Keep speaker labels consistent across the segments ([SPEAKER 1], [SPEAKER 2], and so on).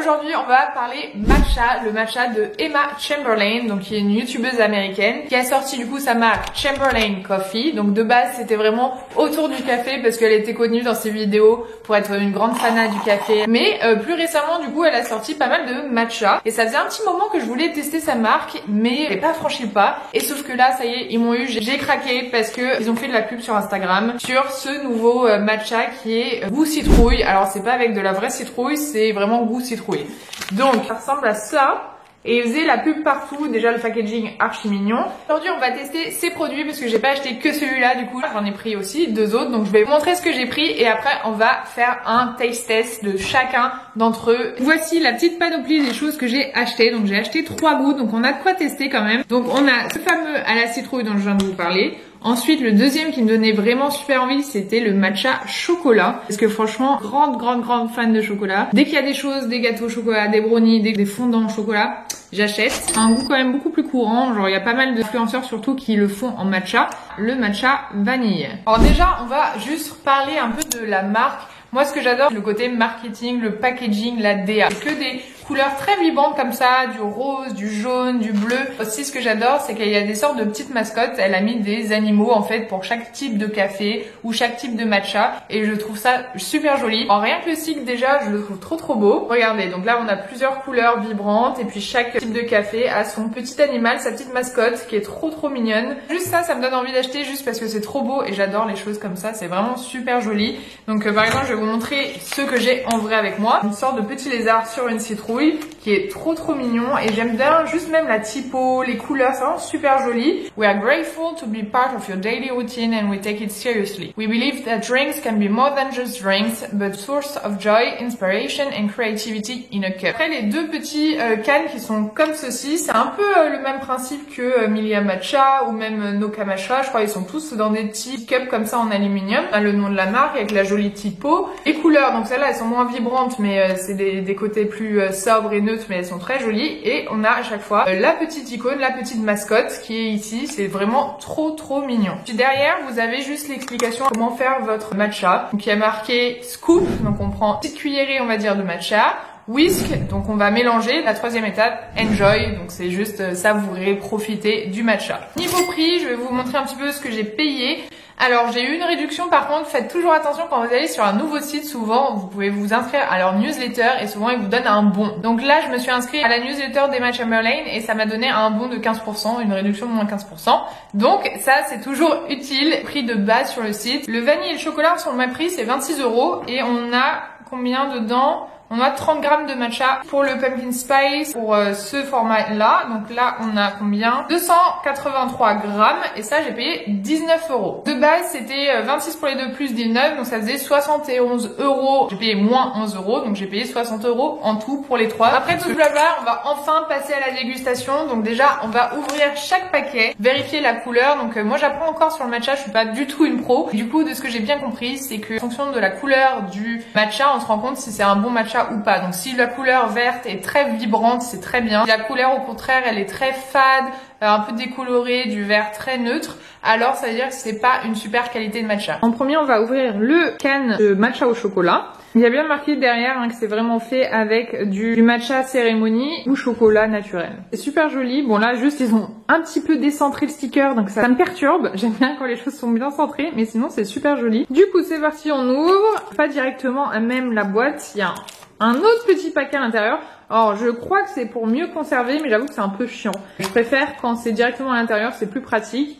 [SPEAKER 1] aujourd'hui on va parler matcha, le matcha de Emma Chamberlain, donc qui est une youtubeuse américaine, qui a sorti du coup sa marque Chamberlain Coffee. Donc de base c'était vraiment autour du café parce qu'elle était connue dans ses vidéos pour être une grande fanat du café. Mais plus récemment du coup elle a sorti pas mal de matcha et ça faisait un petit moment que je voulais tester sa marque mais j'ai pas franchi le pas. Et sauf que là ça y est, ils m'ont eu, j'ai craqué parce que ils ont fait de la pub sur Instagram sur ce nouveau matcha qui est goût citrouille. Alors c'est pas avec de la vraie citrouille, c'est vraiment goût citrouille. Donc ça ressemble à ça. Et ils faisaient la pub partout, déjà le packaging archi mignon. Aujourd'hui on va tester ces produits parce que j'ai pas acheté que celui-là, du coup j'en ai pris aussi deux autres. Donc je vais vous montrer ce que j'ai pris et après on va faire un taste test de chacun d'entre eux. Voici la petite panoplie des choses que j'ai achetées. Donc j'ai acheté 3 goûts, donc on a de quoi tester quand même. Donc on a ce fameux à la citrouille dont je viens de vous parler. Ensuite, le deuxième qui me donnait vraiment super envie, c'était le matcha chocolat. Parce que franchement, grande fan de chocolat. Dès qu'il y a des choses, des gâteaux au chocolat, des brownies, des fondants au chocolat, j'achète. Un goût quand même beaucoup plus courant. Genre, il y a pas mal d'influenceurs surtout qui le font en matcha. Le matcha vanille. Alors déjà, on va juste parler un peu de la marque. Moi, ce que j'adore, c'est le côté marketing, le packaging, la DA. C'est que des couleurs très vibrantes comme ça, du rose, du jaune, du bleu. Aussi, ce que j'adore, c'est qu'il y a des sortes de petites mascottes. Elle a mis des animaux, en fait, pour chaque type de café ou chaque type de matcha. Et je trouve ça super joli. En rien que le cycle, déjà, je le trouve trop beau. Regardez, donc là, on a plusieurs couleurs vibrantes. Et puis, chaque type de café a son petit animal, sa petite mascotte, qui est trop mignonne. Juste ça me donne envie d'acheter juste parce que c'est trop beau. Et j'adore les choses comme ça. C'est vraiment super joli. Donc, par exemple, je vais vous montrer ce que j'ai en vrai avec moi. Une sorte de petit lézard sur une citrouille qui est trop mignon et j'aime bien juste même la typo, les couleurs, c'est vraiment super joli. We are grateful to be part of your daily routine and we take it seriously. We believe that drinks can be more than just drinks, but source of joy, inspiration and creativity in a cup. Après les deux petits cannes qui sont comme ceci, c'est un peu le même principe que Milia Matcha ou même Noka Matcha. Je crois ils sont tous dans des petits cups comme ça en aluminium. On a le nom de la marque avec la jolie typo. Les couleurs, donc celles-là elles sont moins vibrantes mais c'est des côtés plus sobres et neutres mais elles sont très jolies. Et on a à chaque fois la petite icône, la petite mascotte qui est ici. C'est vraiment trop mignon. Puis derrière vous avez juste l'explication comment faire votre matcha. Donc il y a marqué scoop, donc on prend une petite cuillerée on va dire de matcha. Whisk, donc on va mélanger. La troisième étape, enjoy, donc c'est juste savourer, profiter du matcha. Niveau prix, je vais vous montrer un petit peu ce que j'ai payé. Alors j'ai eu une réduction par contre, faites toujours attention quand vous allez sur un nouveau site, souvent vous pouvez vous inscrire à leur newsletter et souvent ils vous donnent un bon. Donc là je me suis inscrite à la newsletter d'Emma Chamberlain et ça m'a donné un bon de 15%, une réduction de moins 15%. Donc ça c'est toujours utile, prix de base sur le site. Le vanille et le chocolat sont le même prix, c'est 26 € et on a combien dedans ? On a 30 grammes de matcha pour le pumpkin spice, pour ce format-là. Donc là, on a combien? 283 grammes. Et ça, j'ai payé 19 €. De base, c'était 26 pour les deux plus 19. Donc ça faisait 71 €. J'ai payé moins 11 €. Donc j'ai payé 60 € en tout pour les trois. Après tout ce blabla, on va enfin passer à la dégustation. Donc déjà, on va ouvrir chaque paquet, vérifier la couleur. Donc moi, j'apprends encore sur le matcha. Je suis pas du tout une pro. Du coup, de ce que j'ai bien compris, c'est que en fonction de la couleur du matcha, on se rend compte si c'est un bon matcha ou pas. Donc si la couleur verte est très vibrante, c'est très bien. Si la couleur au contraire elle est très fade, un peu décolorée, du vert très neutre, alors ça veut dire que c'est pas une super qualité de matcha. En premier on va ouvrir le can de matcha au chocolat. Il y a bien marqué derrière que c'est vraiment fait avec du matcha cérémonie ou chocolat naturel. C'est super joli. Bon là juste ils ont un petit peu décentré le sticker donc ça me perturbe. J'aime bien quand les choses sont bien centrées mais sinon c'est super joli. Du coup c'est parti, on ouvre. Pas directement à même la boîte, il y a un autre petit paquet à l'intérieur. Alors je crois que c'est pour mieux conserver mais j'avoue que c'est un peu chiant. Je préfère quand c'est directement à l'intérieur, c'est plus pratique.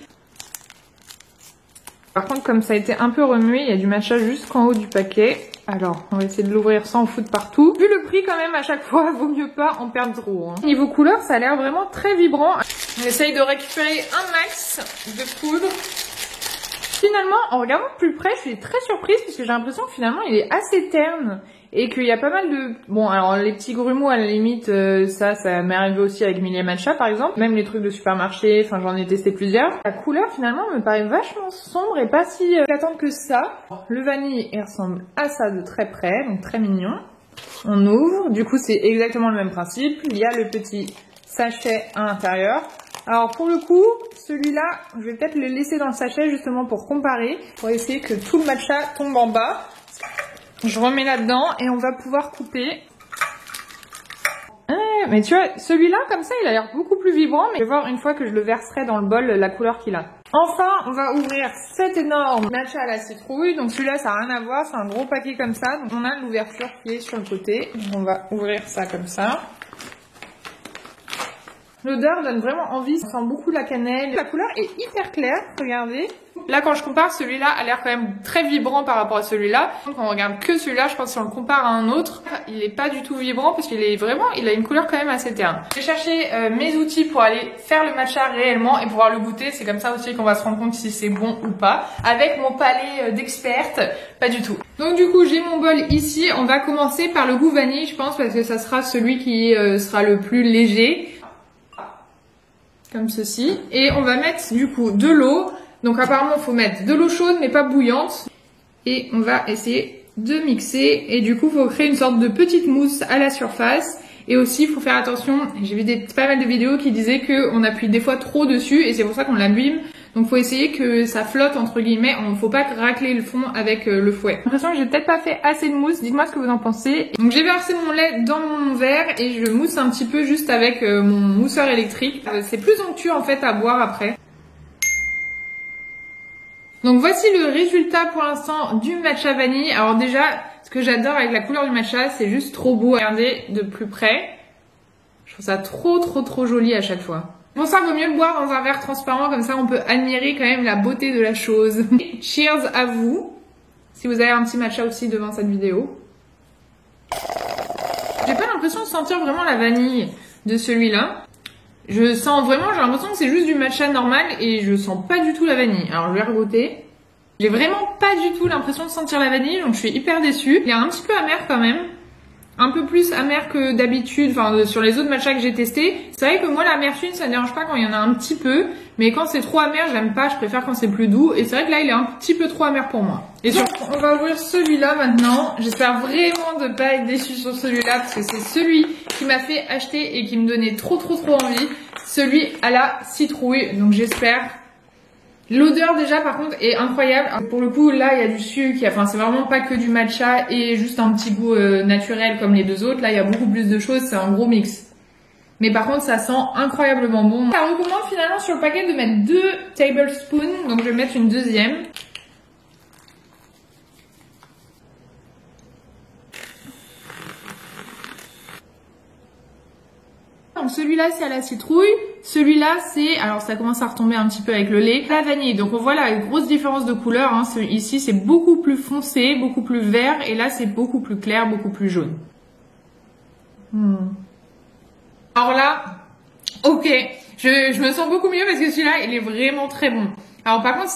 [SPEAKER 1] Par contre comme ça a été un peu remué, il y a du matcha jusqu'en haut du paquet. Alors on va essayer de l'ouvrir sans en foutre partout. Vu le prix quand même à chaque fois, vaut mieux pas en perdre trop. Niveau couleur ça a l'air vraiment très vibrant. On essaye de récupérer un max de poudre. Finalement, en regardant de plus près, je suis très surprise parce que j'ai l'impression que finalement il est assez terne et qu'il y a pas mal de... Bon, alors les petits grumeaux à la limite, ça m'est arrivé aussi avec Milia Matcha par exemple. Même les trucs de supermarché, enfin j'en ai testé plusieurs. La couleur finalement me paraît vachement sombre et pas si éclatante que ça. Le vanille, il ressemble à ça de très près, donc très mignon. On ouvre, du coup c'est exactement le même principe. Il y a le petit sachet à l'intérieur. Alors pour le coup, celui-là, je vais peut-être le laisser dans le sachet justement pour comparer, pour essayer que tout le matcha tombe en bas. Je remets là-dedans et on va pouvoir couper. Mais tu vois, celui-là, comme ça, il a l'air beaucoup plus vibrant. Mais je vais voir une fois que je le verserai dans le bol, la couleur qu'il a. Enfin, on va ouvrir cet énorme matcha à la citrouille. Donc celui-là, ça n'a rien à voir. C'est un gros paquet comme ça. Donc on a l'ouverture qui est sur le côté. Donc on va ouvrir ça comme ça. L'odeur donne vraiment envie, ça sent beaucoup la cannelle. La couleur est hyper claire, regardez. Là, quand je compare, celui-là a l'air quand même très vibrant par rapport à celui-là. Quand on regarde que celui-là, je pense que si on le compare à un autre, il est pas du tout vibrant parce qu'il est vraiment, il a une couleur quand même assez terne. J'ai cherché mes outils pour aller faire le matcha réellement et pouvoir le goûter. C'est comme ça aussi qu'on va se rendre compte si c'est bon ou pas. Avec mon palais d'experte, pas du tout. Donc du coup, j'ai mon bol ici. On va commencer par le goût vanille, je pense, parce que ça sera celui qui sera le plus léger. Comme ceci. Et on va mettre du coup de l'eau. Donc apparemment il faut mettre de l'eau chaude mais pas bouillante. Et on va essayer de mixer. Et du coup il faut créer une sorte de petite mousse à la surface. Et aussi il faut faire attention, j'ai vu pas mal de vidéos qui disaient qu'on appuie des fois trop dessus et c'est pour ça qu'on l'abîme. Donc faut essayer que ça flotte entre guillemets, on faut pas racler le fond avec le fouet. J'ai l'impression que j'ai peut-être pas fait assez de mousse, dites-moi ce que vous en pensez. Donc j'ai versé mon lait dans mon verre et je mousse un petit peu juste avec mon mousseur électrique. C'est plus onctueux en fait à boire après. Donc voici le résultat pour l'instant du matcha vanille. Alors déjà, ce que j'adore avec la couleur du matcha, c'est juste trop beau. Regardez de plus près. Je trouve ça trop joli à chaque fois. Bon, ça vaut mieux le boire dans un verre transparent, comme ça on peut admirer quand même la beauté de la chose. Cheers à vous, si vous avez un petit matcha aussi devant cette vidéo. J'ai pas l'impression de sentir vraiment la vanille de celui-là. Je sens vraiment, j'ai l'impression que c'est juste du matcha normal et je sens pas du tout la vanille. Alors je vais regoûter. J'ai vraiment pas du tout l'impression de sentir la vanille, donc je suis hyper déçue. Il est un petit peu amer quand même. Un peu plus amer que d'habitude, enfin sur les autres matchas que j'ai testés. C'est vrai que moi l'amertume ça me dérange pas quand il y en a un petit peu, mais quand c'est trop amer j'aime pas, je préfère quand c'est plus doux. Et c'est vrai que là il est un petit peu trop amer pour moi. Et donc on va ouvrir celui-là maintenant. J'espère vraiment de pas être déçue sur celui-là parce que c'est celui qui m'a fait acheter et qui me donnait trop envie. Celui à la citrouille, donc j'espère. L'odeur déjà par contre est incroyable. Pour le coup là il y a du sucre, enfin c'est vraiment pas que du matcha et juste un petit goût naturel comme les deux autres. Là il y a beaucoup plus de choses, c'est un gros mix. Mais par contre ça sent incroyablement bon. Ça recommande finalement sur le paquet de mettre 2 tablespoons, donc je vais mettre une deuxième. Donc celui-là c'est à la citrouille, celui-là c'est, alors ça commence à retomber un petit peu avec le lait, la vanille. Donc on voit là une grosse différence de couleur, hein. Ici c'est beaucoup plus foncé, beaucoup plus vert et là c'est beaucoup plus clair, beaucoup plus jaune. Alors là, ok, je me sens beaucoup mieux parce que celui-là il est vraiment très bon. Alors par contre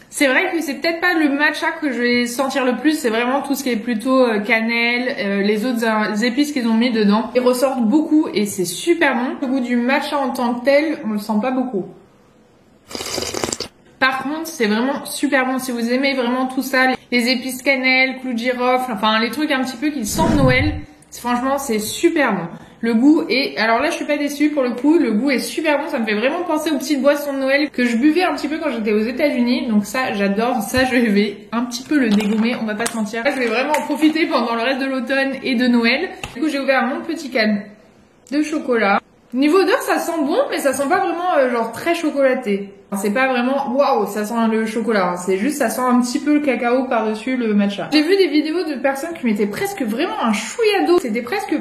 [SPEAKER 1] c'est vrai que c'est peut-être pas le matcha que je vais sentir le plus, c'est vraiment tout ce qui est plutôt cannelle, les autres épices qu'ils ont mis dedans. Ils ressortent beaucoup et c'est super bon. Le goût du matcha en tant que tel, on le sent pas beaucoup. Par contre, c'est vraiment super bon si vous aimez vraiment tout ça, les épices cannelle, clou de girofle, enfin les trucs un petit peu qui sentent Noël. Franchement, c'est super bon. Le goût est... Alors là, je suis pas déçue pour le coup. Le goût est super bon. Ça me fait vraiment penser aux petites boissons de Noël que je buvais un petit peu quand j'étais aux États-Unis. Donc ça, j'adore. Ça, je vais un petit peu le dégommer. On va pas se mentir. Là, je vais vraiment en profiter pendant le reste de l'automne et de Noël. Du coup, j'ai ouvert mon petit can de chocolat. Niveau odeur, ça sent bon, mais ça sent pas vraiment genre très chocolaté. C'est pas vraiment waouh, ça sent le chocolat. C'est juste, ça sent un petit peu le cacao par-dessus le matcha. J'ai vu des vidéos de personnes qui mettaient presque vraiment un chouïa d'eau. C'était presque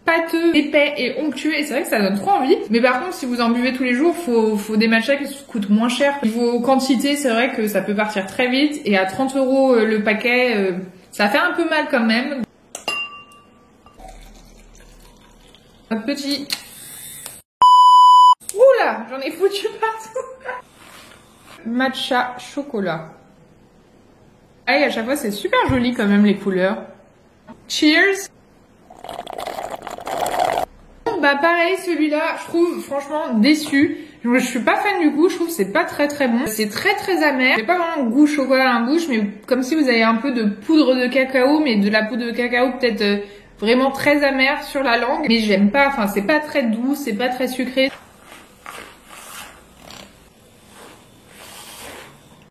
[SPEAKER 1] pâteux, épais et onctueux et c'est vrai que ça donne trop envie. Mais par contre, si vous en buvez tous les jours, faut des matchas qui coûtent moins cher. Niveau quantité, c'est vrai que ça peut partir très vite et à 30 € le paquet, ça fait un peu mal quand même. Un petit... Oula, j'en ai foutu partout. Matcha chocolat. Ah, et à chaque fois, c'est super joli quand même les couleurs. Cheers. Bah pareil, celui-là, je trouve franchement déçu. Je suis pas fan du goût, je trouve que c'est pas très bon. C'est très amer. C'est pas vraiment goût chocolat dans la bouche, mais comme si vous avez un peu de poudre de cacao, mais de la poudre de cacao peut-être vraiment très amère sur la langue. Mais j'aime pas, enfin c'est pas très doux, c'est pas très sucré.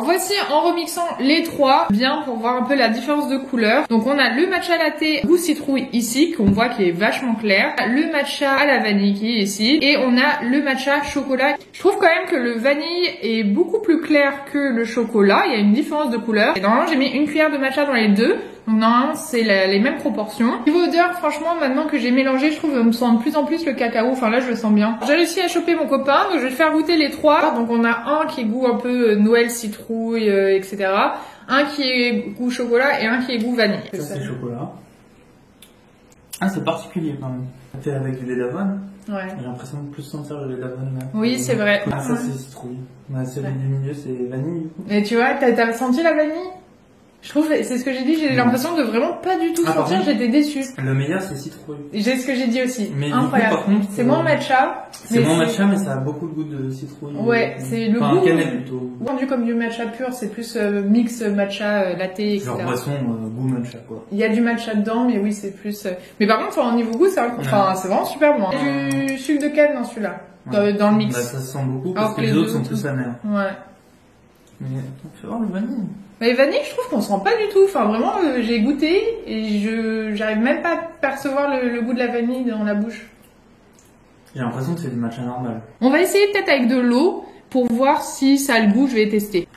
[SPEAKER 1] Voici en remixant les trois, bien pour voir un peu la différence de couleur. Donc on a le matcha latte goût citrouille ici, qu'on voit qui est vachement clair. Le matcha à la vanille qui est ici. Et on a le matcha chocolat. Je trouve quand même que le vanille est beaucoup plus clair que le chocolat. Il y a une différence de couleur. Et normalement j'ai mis une cuillère de matcha dans les deux. Donc normalement c'est les mêmes proportions. Niveau odeur, franchement maintenant que j'ai mélangé, je trouve que je me sens de plus en plus le cacao. Enfin là je le sens bien. J'ai réussi à choper mon copain, donc je vais le faire goûter les trois. Donc on a un qui est goût un peu Noël citrouille, etc. Un qui est goût chocolat et un qui est goût vanille.
[SPEAKER 2] Ça c'est le chocolat. Ah c'est particulier quand même. Fait avec du lait d'avoine.
[SPEAKER 1] Ouais.
[SPEAKER 2] J'ai l'impression de plus sentir le lait d'avoine là.
[SPEAKER 1] Oui c'est vrai.
[SPEAKER 2] Ah ça c'est citrouille. Celui du milieu c'est vanille.
[SPEAKER 1] Et tu vois, t'as senti la vanille? Je trouve, c'est ce que j'ai dit, j'ai l'impression de vraiment pas du tout sentir, j'étais déçue.
[SPEAKER 2] Le meilleur c'est citrouille.
[SPEAKER 1] J'ai ce que j'ai dit aussi.
[SPEAKER 2] Mais
[SPEAKER 1] incroyable.
[SPEAKER 2] Du coup, par contre,
[SPEAKER 1] c'est moins matcha.
[SPEAKER 2] C'est moins matcha mais ça a beaucoup de goût de citrouille.
[SPEAKER 1] Ouais, c'est le goût.
[SPEAKER 2] Cannelle plutôt.
[SPEAKER 1] Vendu comme du matcha pur, c'est plus mix matcha, latte, etc.
[SPEAKER 2] Genre boisson, goût matcha quoi.
[SPEAKER 1] Il y a du matcha dedans, mais oui c'est plus... Mais par contre, au niveau goût, c'est vraiment super bon. Il y a du sucre de canne dans celui-là, dans le mix.
[SPEAKER 2] Bah, ça se sent beaucoup parce que les autres sont plus amers.
[SPEAKER 1] Ouais.
[SPEAKER 2] Mais on fait voir le vanille.
[SPEAKER 1] Mais vanille, je trouve qu'on sent pas du tout. Enfin, vraiment, j'ai goûté et j'arrive même pas à percevoir le goût de la vanille dans la bouche.
[SPEAKER 2] J'ai l'impression que c'est du matcha normal.
[SPEAKER 1] On va essayer peut-être avec de l'eau pour voir si ça a le goût. Je vais tester.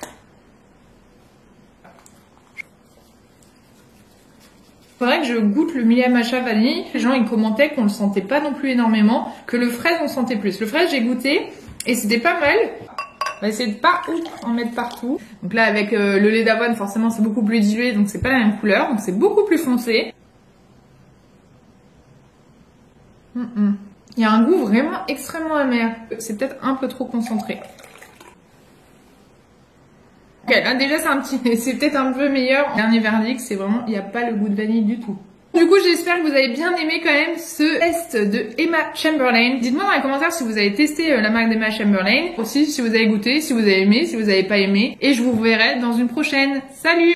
[SPEAKER 1] Faudrait que je goûte le millet matcha vanille. Les gens ils commentaient qu'on le sentait pas non plus énormément, que le fraise on sentait plus. Le fraise j'ai goûté et c'était pas mal. On va essayer de pas en mettre partout. Donc là avec le lait d'avoine forcément c'est beaucoup plus dilué donc c'est pas la même couleur donc c'est beaucoup plus foncé. Il y a un goût vraiment extrêmement amer. C'est peut-être un peu trop concentré. Ok là déjà c'est peut-être un peu meilleur. Dernier verdict c'est vraiment il n'y a pas le goût de vanille du tout. Du coup, j'espère que vous avez bien aimé quand même ce test de Emma Chamberlain. Dites-moi dans les commentaires si vous avez testé la marque d'Emma Chamberlain. Aussi, si vous avez goûté, si vous avez aimé, si vous n'avez pas aimé. Et je vous verrai dans une prochaine. Salut!